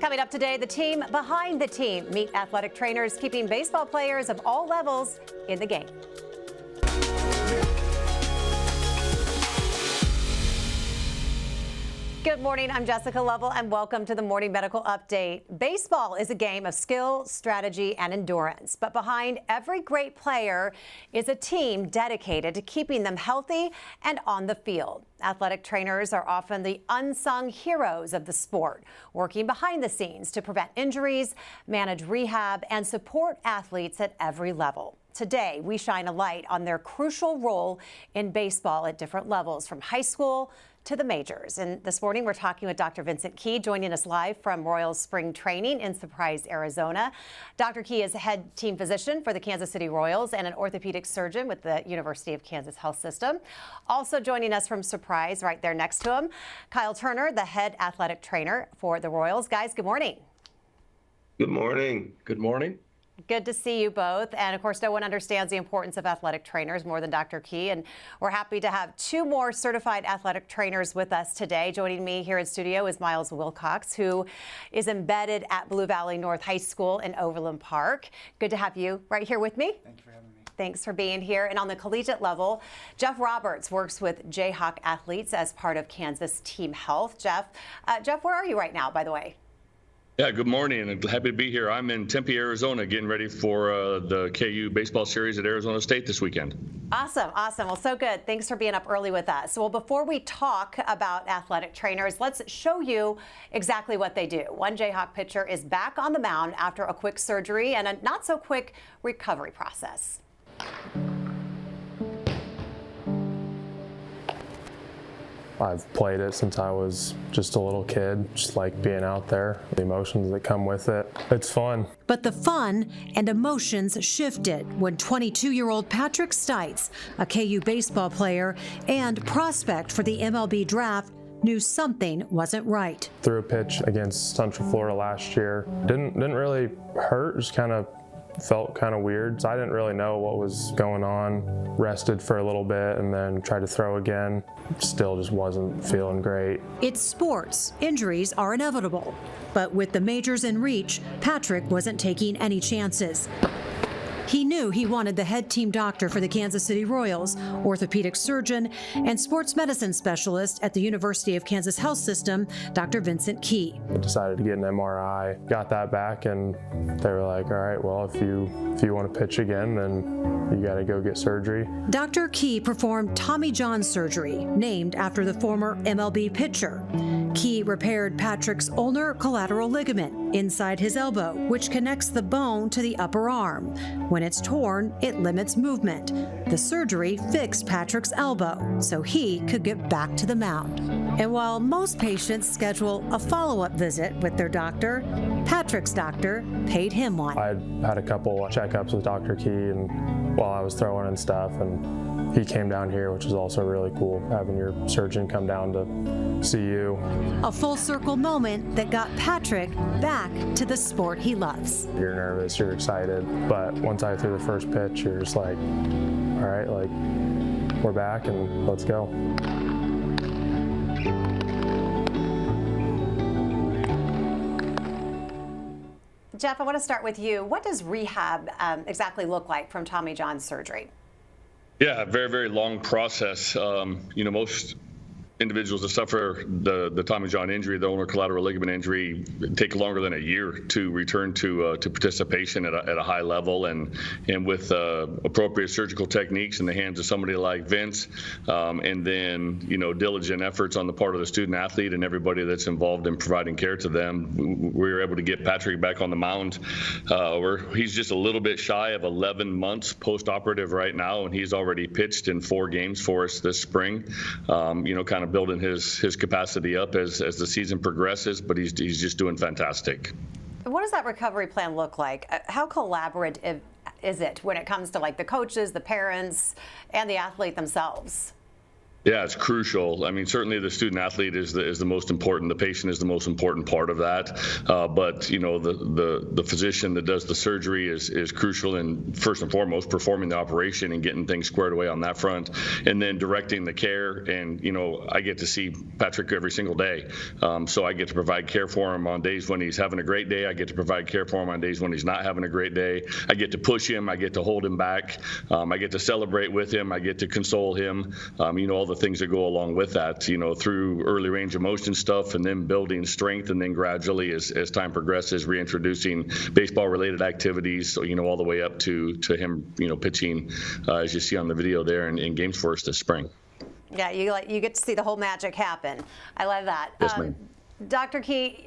Coming up today, the team behind the team. Meet athletic trainers keeping baseball players of all levels in the game. Good morning, I'm Jessica Lovell and welcome to the Morning Medical Update. Baseball is a game of skill, strategy, and endurance, but behind every great player is a team dedicated to keeping them healthy and on the field. Athletic trainers are often the unsung heroes of the sport, working behind the scenes to prevent injuries, manage rehab, and support athletes at every level. Today, we shine a light on their crucial role in baseball at different levels, from high school to the majors. And this morning, we're talking with Dr. Vincent Key, joining us live from Royals Spring Training in Surprise, Arizona. Dr. Key is head team physician for the Kansas City Royals and an orthopedic surgeon with the University of Kansas Health System. Also joining us from Surprise, right there next to him, Kyle Turner, the head athletic trainer for the Royals. Guys, good morning. Good morning. Good morning. Good to see you both. And of course, no one understands the importance of athletic trainers more than Dr. Key. And we're happy to have two more certified athletic trainers with us today. Joining me here in studio is Miles Wilcox, who is embedded at Blue Valley North High School in Overland Park. Good to have you right here with me. Thank you for having me. Thanks for being here. And on the collegiate level, Jeff Roberts works with Jayhawk athletes as part of Kansas Team Health. Jeff, where are you right now, by the way? Yeah, good morning, and happy to be here. I'm in Tempe, Arizona, getting ready for the KU baseball series at Arizona State this weekend. Awesome, awesome. Well, so good. Thanks for being up early with us. Well, before we talk about athletic trainers, let's show you exactly what they do. One Jayhawk pitcher is back on the mound after a quick surgery and a not so quick recovery process. I've played it since I was just a little kid, just like being out there, the emotions that come with it. It's fun. But the fun and emotions shifted when 22-year-old Patrick Stites, a KU baseball player and prospect for the MLB draft, knew something wasn't right. Threw a pitch against Central Florida last year. Didn't really hurt, just kind of felt kind of weird. So I didn't really know what was going on. Rested for a little bit and then tried to throw again. Still just wasn't feeling great. It's sports. Injuries are inevitable. But with the majors in reach, Patrick wasn't taking any chances. He knew he wanted the head team doctor for the Kansas City Royals, orthopedic surgeon, and sports medicine specialist at the University of Kansas Health System, Dr. Vincent Key. I decided to get an MRI, got that back, and they were like, all right, well, if you want to pitch again, then you got to go get surgery. Dr. Key performed Tommy John surgery, named after the former MLB pitcher. Key repaired Patrick's ulnar collateral ligament inside his elbow, which connects the bone to the upper arm. When it's torn, it limits movement. The surgery fixed Patrick's elbow so he could get back to the mound. And while most patients schedule a follow-up visit with their doctor, Patrick's doctor paid him one. I had a couple checkups with Dr. Key and while I was throwing and stuff, and he came down here, which is also really cool, having your surgeon come down to see you. A full circle moment that got Patrick back to the sport he loves. You're nervous, you're excited, but once I threw the first pitch, you're just like, all right, like, we're back and let's go. Jeff, I want to start with you. What does rehab exactly look like from Tommy John surgery? Yeah, very, very long process. Most individuals that suffer the Tommy John injury, the ulnar collateral ligament injury, take longer than a year to return to participation at a high level, and with appropriate surgical techniques in the hands of somebody like Vince, and then diligent efforts on the part of the student athlete and everybody that's involved in providing care to them, we were able to get Patrick back on the mound. He's just a little bit shy of 11 months post-operative right now, and he's already pitched in 4 games for us this spring. Kind of building his capacity up as the season progresses, but he's just doing fantastic. What does that recovery plan look like? How collaborative is it when it comes to like the coaches, the parents, and the athlete themselves? Yeah, it's crucial. I mean, certainly the student athlete is the most important. The patient is the most important part of that. But you know, the physician that does the surgery is crucial in, first and foremost, performing the operation and getting things squared away on that front, and then directing the care. And you know, I get to see Patrick every single day, so I get to provide care for him on days when he's having a great day. I get to provide care for him on days when he's not having a great day. I get to push him. I get to hold him back. I get to celebrate with him. I get to console him. You know, all the things that go along with that, you know, through early range of motion stuff, and then building strength, and then gradually as time progresses, reintroducing baseball related activities, so, you know, all the way up to him, you know, pitching as you see on the video there in games for us this spring. Yeah, you get to see the whole magic happen. I love that. Yes, ma'am. Dr. Key,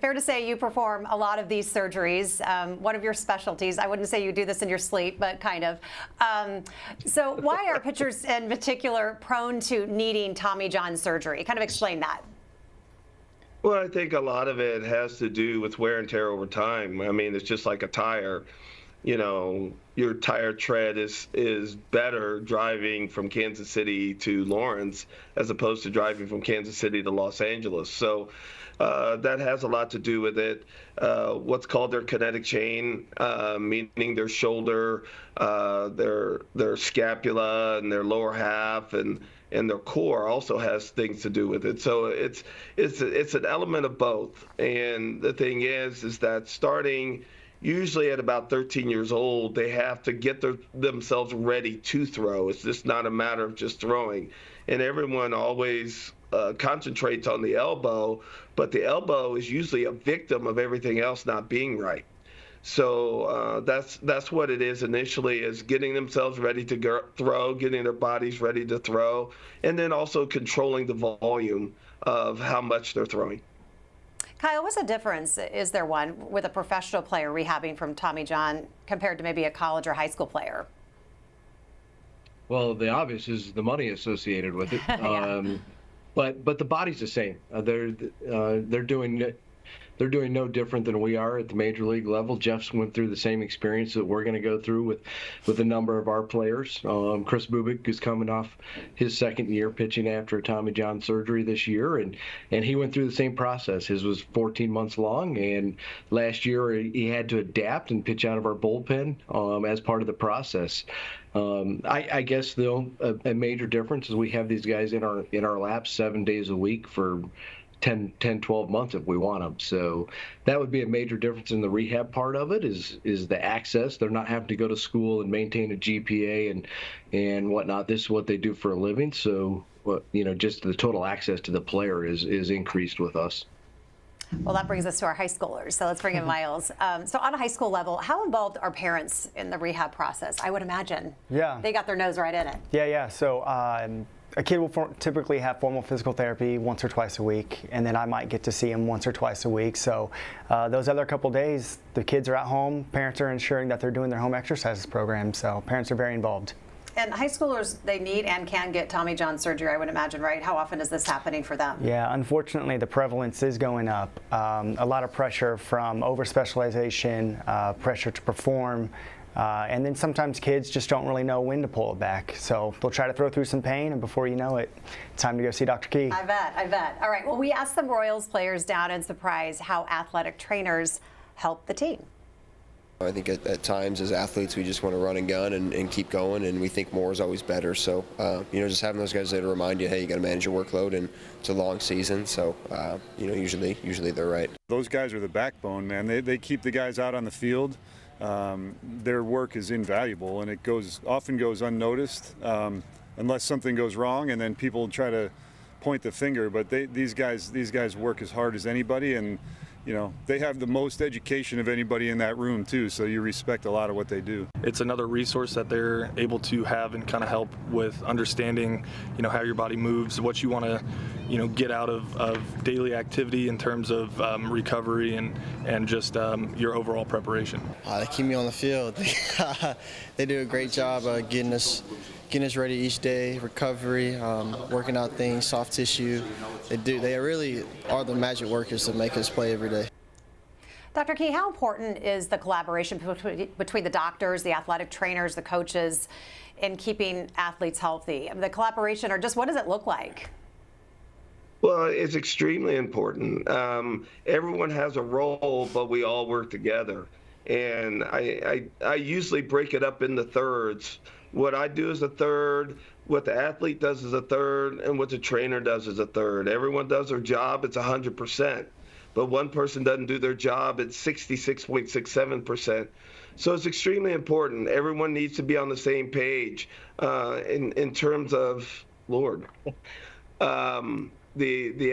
fair to say you perform a lot of these surgeries. One of your specialties, I wouldn't say you do this in your sleep, but kind of. So why are pitchers in particular prone to needing Tommy John surgery? Kind of explain that. Well, I think a lot of it has to do with wear and tear over time. I mean, it's just like a tire. You know, your tire tread is better driving from Kansas City to Lawrence as opposed to driving from Kansas City to Los Angeles. So that has a lot to do with it. What's called their kinetic chain, meaning their shoulder, their scapula, and their lower half, and their core also has things to do with it. So it's an element of both. And the thing is that starting usually at about 13 years old, they have to get themselves ready to throw. It's just not a matter of just throwing. And everyone always concentrates on the elbow, but the elbow is usually a victim of everything else not being right. So that's what it is initially, is getting themselves ready to throw, getting their bodies ready to throw, and then also controlling the volume of how much they're throwing. Kyle, what's the difference, is there one, with a professional player rehabbing from Tommy John compared to maybe a college or high school player? Well, the obvious is the money associated with it. Yeah. But the body's the same. They're doing no different than we are at the major league level. Jeff's went through the same experience that we're going to go through with a number of our players. Chris Bubik is coming off his second year pitching after a Tommy John surgery this year, and he went through the same process. His was 14 months long, and last year he had to adapt and pitch out of our bullpen as part of the process. I guess, though, a major difference is we have these guys in our laps 7 days a week for 10, 12 months if we want them. So that would be a major difference in the rehab part of it, is the access. They're not having to go to school and maintain a GPA and whatnot. This is what they do for a living. So, you know, just the total access to the player is increased with us. Well, that brings us to our high schoolers. So let's bring in Miles. So on a high school level, how involved are parents in the rehab process? I would imagine. Yeah. They got their nose right in it. Yeah. So a kid will typically have formal physical therapy once or twice a week, and then I might get to see him once or twice a week. So those other couple days, the kids are at home. Parents are ensuring that they're doing their home exercises program. So parents are very involved. And high schoolers, they need and can get Tommy John surgery, I would imagine, right? How often is this happening for them? Yeah, unfortunately, the prevalence is going up. A lot of pressure from over-specialization, pressure to perform, and then sometimes kids just don't really know when to pull it back. So they'll try to throw through some pain, and before you know it, it's time to go see Dr. Key. I bet. All right, well, we asked some Royals players down in Surprise how athletic trainers help the team. I think at times as athletes we just want to run and gun and keep going, and we think more is always better. So you know, just having those guys there to remind you, hey, you got to manage your workload, and it's a long season. So you know, usually they're right. Those guys are the backbone, man. They keep the guys out on the field. Their work is invaluable, and it often goes unnoticed unless something goes wrong, and then people try to point the finger. But these guys work as hard as anybody, and you know, they have the most education of anybody in that room too, so you respect a lot of what they do. It's another resource that they're able to have and kind of help with understanding, you know, how your body moves, what you want to, you know, get out of daily activity in terms of recovery and just your overall preparation. They keep me on the field. They do a great job getting us ready each day, recovery, working out things, soft tissue. They really are the magic workers that make us play every day. Dr. Key, how important is the collaboration between the doctors, the athletic trainers, the coaches in keeping athletes healthy? I mean, the collaboration, or just what does it look like? Well, it's extremely important. Everyone has a role, but we all work together. And I usually break it up into thirds. What I do is a third, what the athlete does is a third, and what the trainer does is a third. Everyone does their job, it's 100%. But one person doesn't do their job, it's 66.67%. So it's extremely important. Everyone needs to be on the same page in terms of, the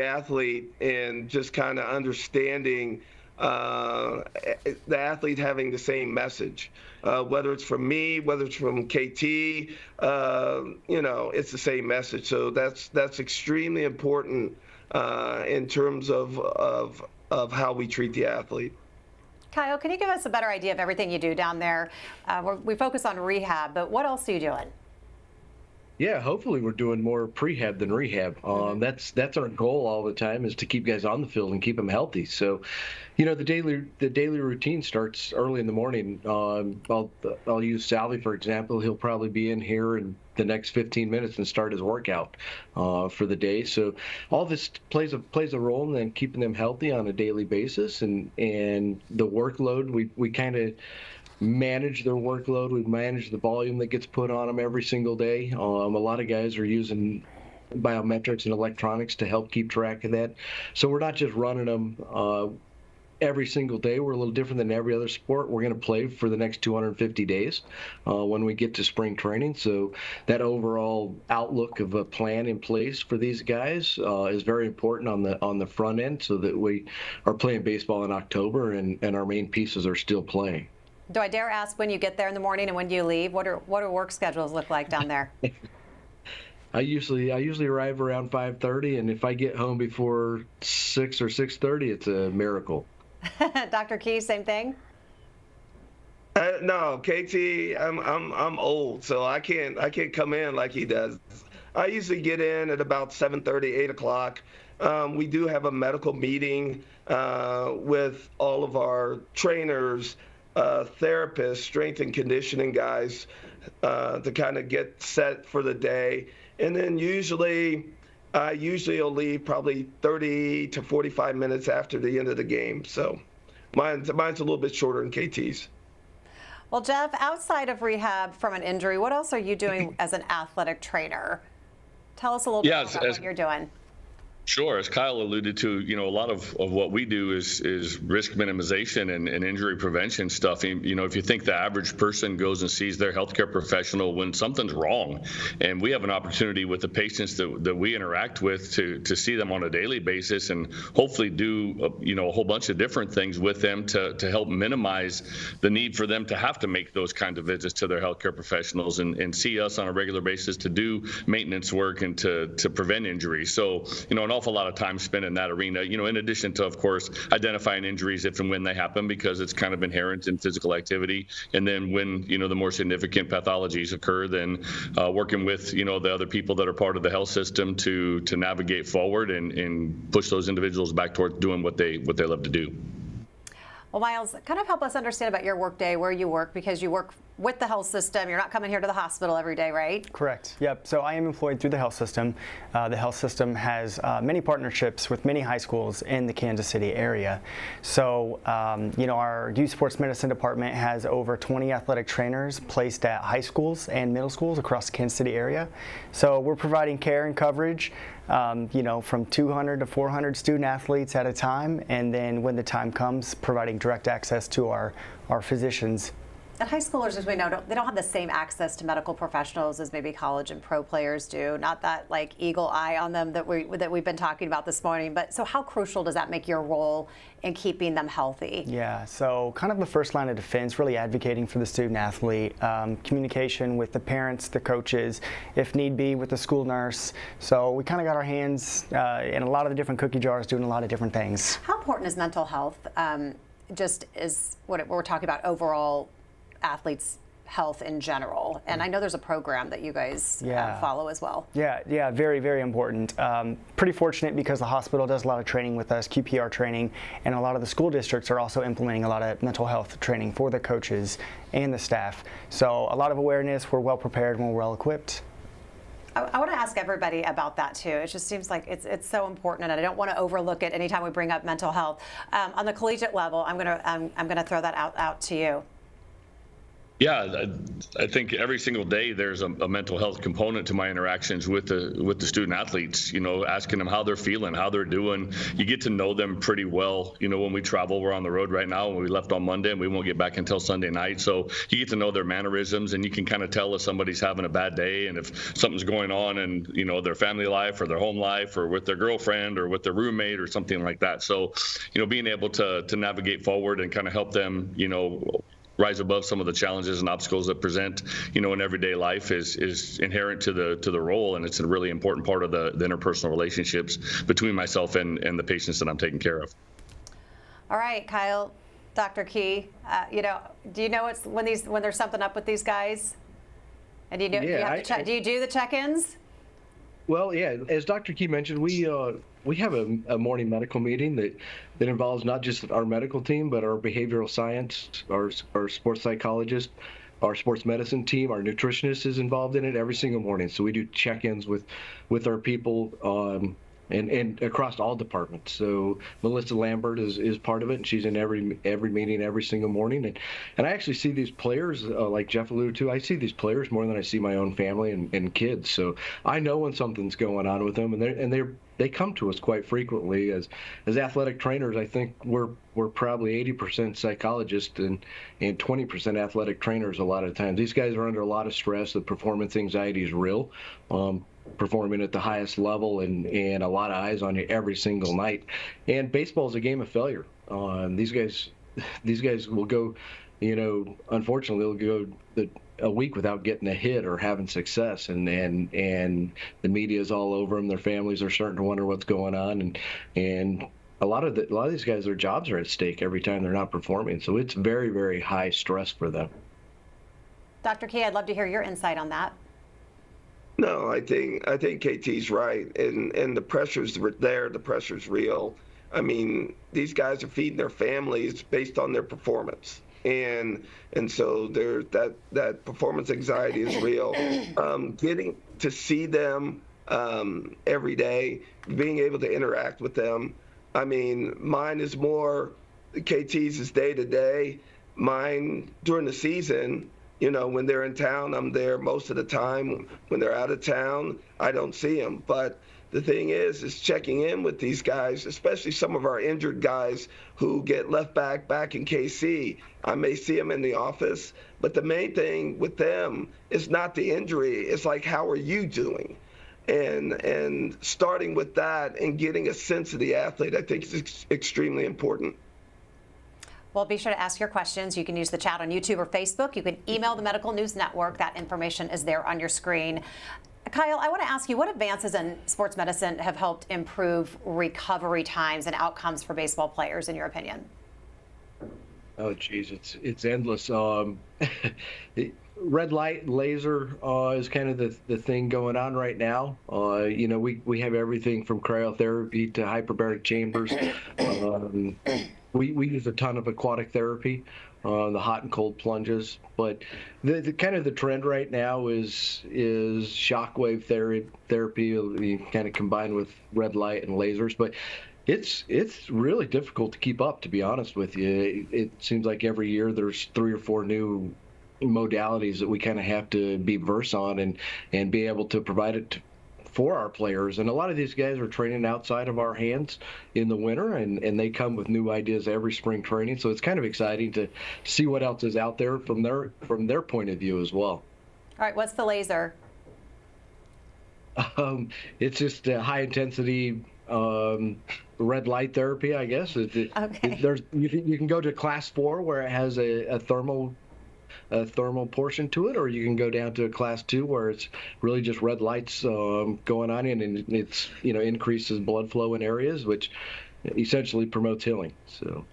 athlete, and just kind of understanding the athlete having the same message. Whether it's from me, whether it's from KT, it's the same message. So that's extremely important in terms of how we treat the athlete. Kyle, can you give us a better idea of everything you do down there? We focus on rehab, but what else are you doing? Yeah, hopefully we're doing more prehab than rehab. That's our goal all the time, is to keep guys on the field and keep them healthy. So, the daily routine starts early in the morning. I'll use Salvi for example. He'll probably be in here in the next 15 minutes and start his workout for the day. So all this plays a role in keeping them healthy on a daily basis, and the workload we kind of manage their workload. We manage the volume that gets put on them every single day. A lot of guys are using biometrics and electronics to help keep track of that. So we're not just running them every single day. We're a little different than every other sport. We're going to play for the next 250 days when we get to spring training. So that overall outlook of a plan in place for these guys is very important on the front end, so that we are playing baseball in October and our main pieces are still playing. Do I dare ask when you get there in the morning and when do you leave? What do work schedules look like down there? I usually arrive around 5:30, and if I get home before 6 or 6:30, it's a miracle. Dr. Key, same thing? No, KT, I'm old, so I can't come in like he does. I usually get in at about 7:30, 8 o'clock. We do have a medical meeting with all of our trainers, therapists, strength and conditioning guys, to kind of get set for the day. And then usually will leave probably 30 to 45 minutes after the end of the game. So mine's a little bit shorter than KT's. Well, Jeff, outside of rehab from an injury, what else are you doing as an athletic trainer? Tell us a little bit about what you're doing. Sure. As Kyle alluded to, a lot of what we do is risk minimization and injury prevention stuff. If you think the average person goes and sees their healthcare professional when something's wrong, and we have an opportunity with the patients that we interact with to see them on a daily basis and hopefully do a whole bunch of different things with them to help minimize the need for them to have to make those kinds of visits to their healthcare professionals and see us on a regular basis to do maintenance work and to prevent injury. So, an awful lot of time spent in that arena, in addition to, of course, identifying injuries if and when they happen, because it's kind of inherent in physical activity. And then when, the more significant pathologies occur, then working with, the other people that are part of the health system to navigate forward and push those individuals back towards doing what they love to do. Well, Miles, kind of help us understand about your work day, where you work, because you work with the health system. You're not coming here to the hospital every day, right? Correct. Yep. So I am employed through the health system. The health system has many partnerships with many high schools in the Kansas City area. So, our youth sports medicine department has over 20 athletic trainers placed at high schools and middle schools across the Kansas City area. So we're providing care and coverage, from 200 to 400 student athletes at a time. And then when the time comes, providing direct access to our physicians. And high schoolers, as we know, they don't have the same access to medical professionals as maybe college and pro players do. Not that like eagle eye on them that we've been talking about this morning. But so how crucial does that make your role in keeping them healthy? Yeah, so kind of the first line of defense, really advocating for the student athlete, communication with the parents, the coaches, if need be with the school nurse. So we kind of got our hands in a lot of the different cookie jars, doing a lot of different things. How important is mental health? Just is what we're talking about overall athletes' health in general? And I know there's a program that you guys follow as well. Yeah, very, very important. Pretty fortunate because the hospital does a lot of training with us, QPR training, and a lot of the school districts are also implementing a lot of mental health training for the coaches and the staff. So a lot of awareness, we're well prepared and we're well equipped. I want to ask everybody about that too. It just seems like it's so important, and I don't want to overlook it anytime we bring up mental health. On the collegiate level, I'm gonna throw that out to you. Yeah, I think every single day there's a mental health component to my interactions with the student athletes. You know, asking them how they're feeling, how they're doing. You get to know them pretty well. You know, when we travel, we're on the road right now. When we left on Monday, and we won't get back until Sunday night. So you get to know their mannerisms, and you can kind of tell if somebody's having a bad day and if something's going on in, you know, their family life or their home life or with their girlfriend or with their roommate or something like that. So, you know, being able to navigate forward and kind of help them, you know, rise above some of the challenges and obstacles that present, you know, in everyday life is inherent to the role, and it's a really important part of the interpersonal relationships between myself and the patients that I'm taking care of. All right, Kyle, Dr. Key, you know, do you know when there's something up with these guys? And do you know do you do the check-ins? Well, yeah, as Dr. Key mentioned, we have a morning medical meeting that involves not just our medical team, but our behavioral science, our sports psychologist, our sports medicine team, our nutritionist is involved in it every single morning. So we do check-ins with our people and across all departments. So Melissa Lambert is part of it, and she's in every meeting every single morning. And I actually see these players, like Jeff alluded to, I see these players more than I see my own family and kids. So I know when something's going on with them, and they come to us quite frequently as athletic trainers. I think we're probably 80% psychologists and 20% athletic trainers a lot of times. These guys are under a lot of stress. The performance anxiety is real. Performing at the highest level and a lot of eyes on you every single night. And baseball is a game of failure. These guys will go, you know, unfortunately they'll go a week without getting a hit or having success, and the media is all over them. Their families are starting to wonder what's going on, and a lot of these guys, their jobs are at stake every time they're not performing. So it's very, very high stress for them. Dr. Key, I'd love to hear your insight on that. No, I think KT's right, and the pressure's there. The pressure's real. I mean, these guys are feeding their families based on their performance, and so there's that performance anxiety is real. Getting to see them every day, being able to interact with them. I mean, mine is more, KT's is day to day. Mine during the season. You know, when they're in town, I'm there most of the time. When they're out of town, I don't see them. But the thing is checking in with these guys, especially some of our injured guys who get left back in KC. I may see them in the office, but the main thing with them is not the injury. It's like, how are you doing? And starting with that and getting a sense of the athlete, I think is extremely important. Well, be sure to ask your questions. You can use the chat on YouTube or Facebook. You can email the Medical News Network. That information is there on your screen. Kyle, I want to ask you, what advances in sports medicine have helped improve recovery times and outcomes for baseball players, in your opinion? Oh, geez, it's endless. Red light, laser is kind of the thing going on right now. You know, we have everything from cryotherapy to hyperbaric chambers. We use a ton of aquatic therapy, the hot and cold plunges. But the kind of the trend right now is shockwave therapy, kind of combined with red light and lasers. But it's really difficult to keep up, to be honest with you. It seems like every year there's 3 or 4 new modalities that we kind of have to be versed on and be able to provide it for our players. And a lot of these guys are training outside of our hands in the winter, and they come with new ideas every spring training. So it's kind of exciting to see what else is out there from their point of view as well. All right, what's the laser? It's just high intensity red light therapy, I guess. Okay. You can go to class 4 where it has a thermal portion to it, or you can go down to a class 2 where it's really just red lights going on, and it's, you know, increases blood flow in areas, which essentially promotes healing. So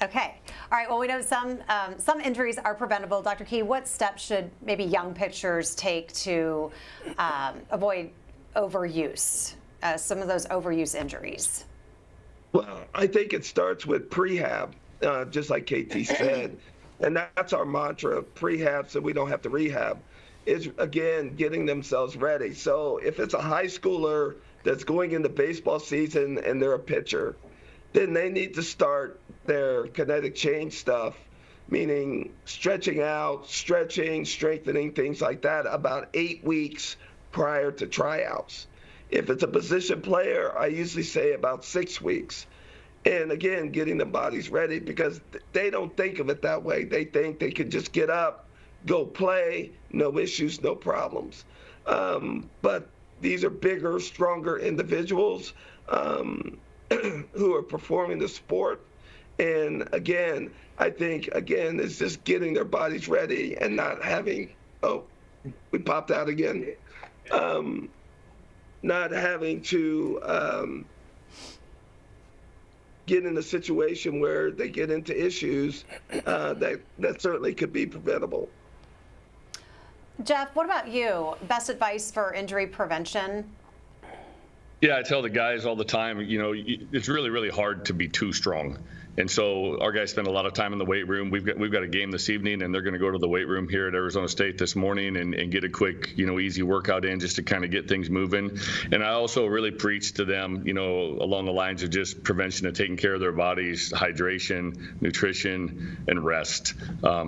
Okay. All right. Well, we know some injuries are preventable. Dr. Key, what steps should maybe young pitchers take to avoid overuse, some of those overuse injuries? Well, I think it starts with prehab, just like KT said. And that's our mantra, prehab, so we don't have to rehab. Is, again, getting themselves ready. So if it's a high schooler that's going into baseball season and they're a pitcher, then they need to start their kinetic change stuff, meaning stretching out, stretching, strengthening, things like that, about 8 weeks prior to tryouts. If it's a position player, I usually say about 6 weeks. And again, getting the bodies ready, because they don't think of it that way. They think they can just get up, go play, no issues, no problems. But these are bigger, stronger individuals who are performing the sport. And again, I think, it's just getting their bodies ready and not having, oh, we popped out again. Not having to get in a situation where they get into issues that certainly could be preventable. Jeff, what about you? Best advice for injury prevention? Yeah, I tell the guys all the time, it's really, really hard to be too strong. And so our guys spend a lot of time in the weight room. We've got a game this evening, and they're going to go to the weight room here at Arizona State this morning and get a quick, easy workout in just to kind of get things moving. And I also really preach to them, along the lines of just prevention of taking care of their bodies, hydration, nutrition, and rest.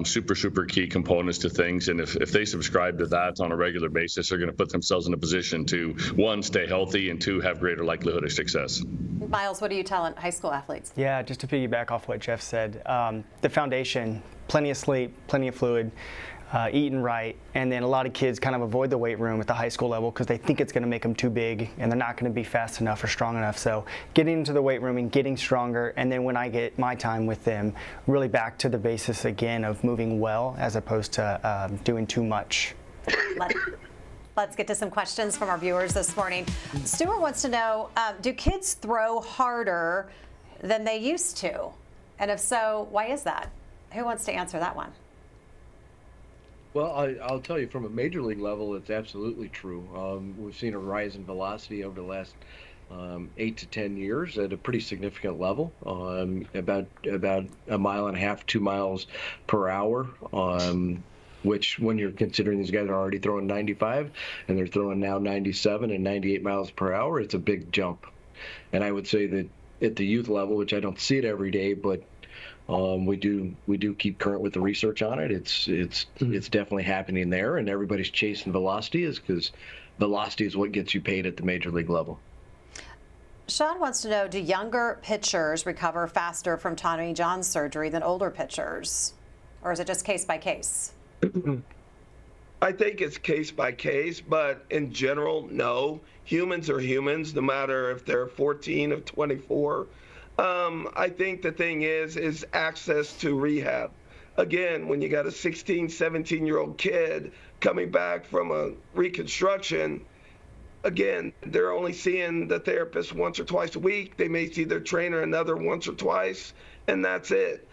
Super, super key components to things. And if they subscribe to that on a regular basis, they're going to put themselves in a position to, one, stay healthy, and two, have greater likelihood of success. Miles, what do you tell high school athletes? Yeah, just to piggyback off what Jeff said, the foundation, plenty of sleep, plenty of fluid, eating right, and then a lot of kids kind of avoid the weight room at the high school level because they think it's going to make them too big and they're not going to be fast enough or strong enough. So getting into the weight room and getting stronger, and then when I get my time with them, really back to the basis again of moving well as opposed to doing too much. Let's get to some questions from our viewers this morning. Stuart wants to know, do kids throw harder than they used to? And if so, why is that? Who wants to answer that one? Well, I'll tell you, from a major league level, it's absolutely true. We've seen a rise in velocity over the last 8 to 10 years at a pretty significant level, about 1.5 miles, 2 miles per hour. Which, when you're considering these guys are already throwing 95 and they're throwing now 97 and 98 miles per hour, it's a big jump. And I would say that at the youth level, which I don't see it every day, but we do keep current with the research on it. It's definitely happening there, and everybody's chasing velocity because velocity is what gets you paid at the major league level. Sean wants to know, do younger pitchers recover faster from Tommy John surgery than older pitchers? Or is it just case by case? I think it's case by case, but in general, no. Humans are humans, no matter if they're 14 or 24. I think the thing is access to rehab. Again, when you got a 16, 17-year-old kid coming back from a reconstruction, again, they're only seeing the therapist once or twice a week. They may see their trainer another once or twice, and that's it.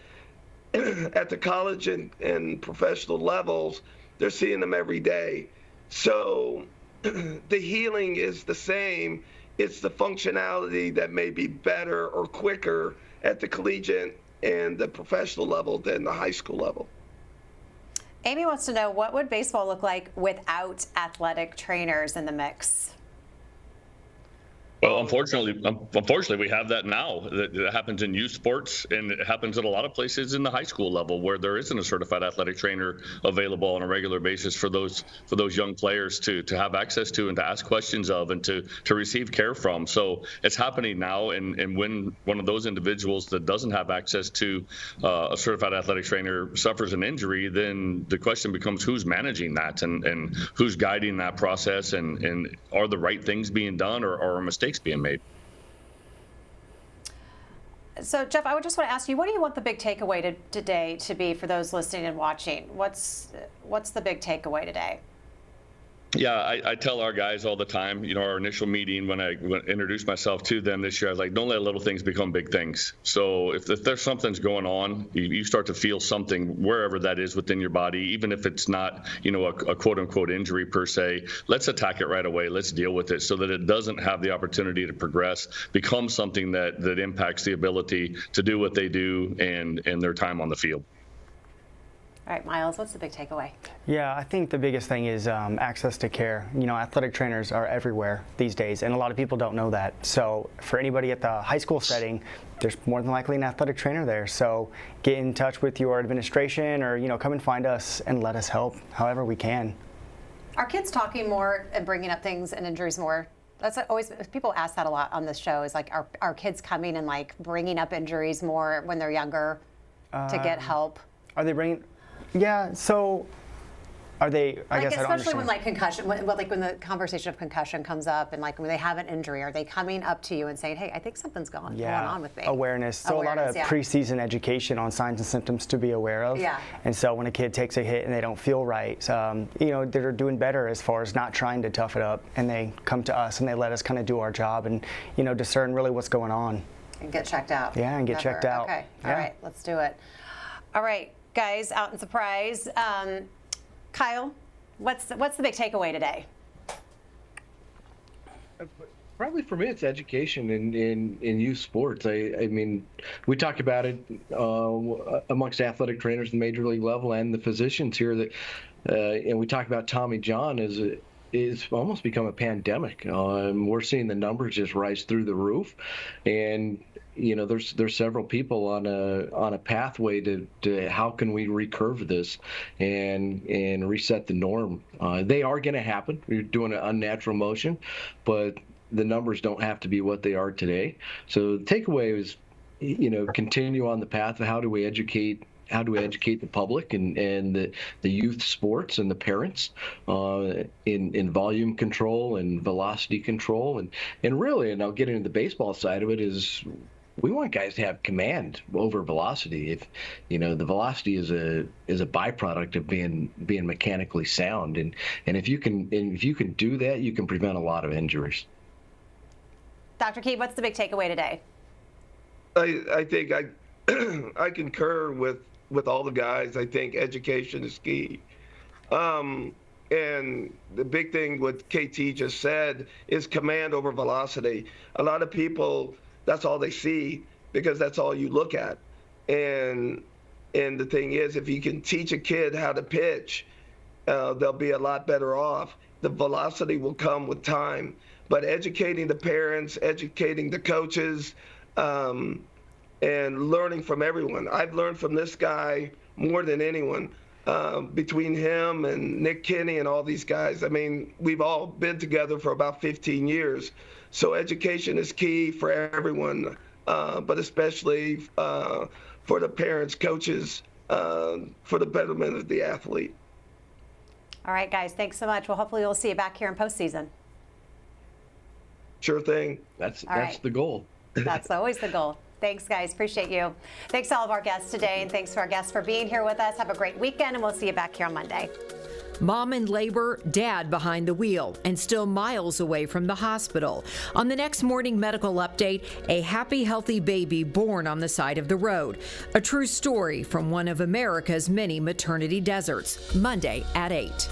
At the college and professional levels, they're seeing them every day. So the healing is the same. It's the functionality that may be better or quicker at the collegiate and the professional level than the high school level. Amy wants to know, what would baseball look like without athletic trainers in the mix? Well, unfortunately, we have that now. That happens in youth sports, and it happens at a lot of places in the high school level where there isn't a certified athletic trainer available on a regular basis for those young players to have access to and to ask questions of and to receive care from. So it's happening now, and when one of those individuals that doesn't have access to a certified athletic trainer suffers an injury, then the question becomes who's managing that and who's guiding that process, and are the right things being done or are mistakes being made? So, Jeff, I would just want to ask you, what do you want the big takeaway today to be for those listening and watching? What's the big takeaway today? Yeah, I tell our guys all the time, our initial meeting when I introduced myself to them this year, I was like, don't let little things become big things. So if there's something's going on, you start to feel something wherever that is within your body, even if it's not, a quote unquote injury per se, let's attack it right away. Let's deal with it so that it doesn't have the opportunity to progress, become something that impacts the ability to do what they do and their time on the field. All right, Miles, what's the big takeaway? Yeah, I think the biggest thing is access to care. Athletic trainers are everywhere these days, and a lot of people don't know that. So for anybody at the high school setting, there's more than likely an athletic trainer there. So get in touch with your administration or, come and find us and let us help however we can. Are kids talking more and bringing up things and injuries more? That's always, people ask that a lot on this show, is like, are kids coming and like bringing up injuries more when they're younger to get help? Are they bringing... Yeah, so are they, I guess I don't understand. Especially when like concussion, when the conversation of concussion comes up and like when they have an injury, are they coming up to you and saying, hey, I think something's going on with me? Awareness. So a lot of preseason education on signs and symptoms to be aware of. Yeah. And so when a kid takes a hit and they don't feel right, they're doing better as far as not trying to tough it up, and they come to us and they let us kind of do our job and, discern really what's going on. And get checked out. Yeah, and get checked out. Okay, all right, let's do it. All right. Guys, out in surprise. Kyle, what's the big takeaway today? Probably for me, it's education in youth sports. I mean, we talk about it amongst athletic trainers at the major league level and the physicians here. That and we talk about Tommy John is almost become a pandemic. We're seeing the numbers just rise through the roof, and there's several people on a pathway to how can we recurve this and reset the norm. They are going to happen. We're doing an unnatural motion, but the numbers don't have to be what they are today. So the takeaway is, continue on the path of how do we educate the public and the youth sports and the parents in volume control and velocity control and really, and I'll get into the baseball side of it, is we want guys to have command over velocity. If the velocity is a byproduct of being mechanically sound, and if you can do that, you can prevent a lot of injuries. Dr. Key, what's the big takeaway today? I think I concur with all the guys. I think education is key. And the big thing what KT just said is command over velocity. A lot of people, that's all they see because that's all you look at. And the thing is, if you can teach a kid how to pitch, they'll be a lot better off. The velocity will come with time. But educating the parents, educating the coaches, and learning from everyone. I've learned from this guy more than anyone. Between him and Nick Kinney and all these guys, I mean, we've all been together for about 15 years. So education is key for everyone, but especially for the parents, coaches, for the betterment of the athlete. All right, guys, thanks so much. Well, hopefully we'll see you back here in postseason. Sure thing. That's the goal. That's always the goal. Thanks, guys. Appreciate you. Thanks to all of our guests today, and thanks to our guests for being here with us. Have a great weekend, and we'll see you back here on Monday. Mom in labor, dad behind the wheel, and still miles away from the hospital. On the next morning medical update, a happy, healthy baby born on the side of the road. A true story from one of America's many maternity deserts. Monday at 8.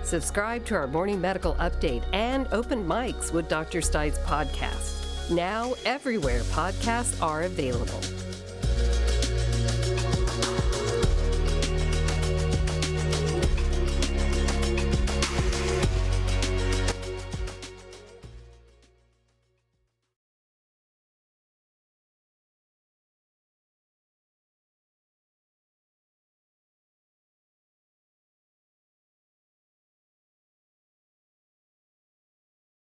Subscribe to our morning medical update and Open Mics with Dr. Stites podcast. Now everywhere podcasts are available.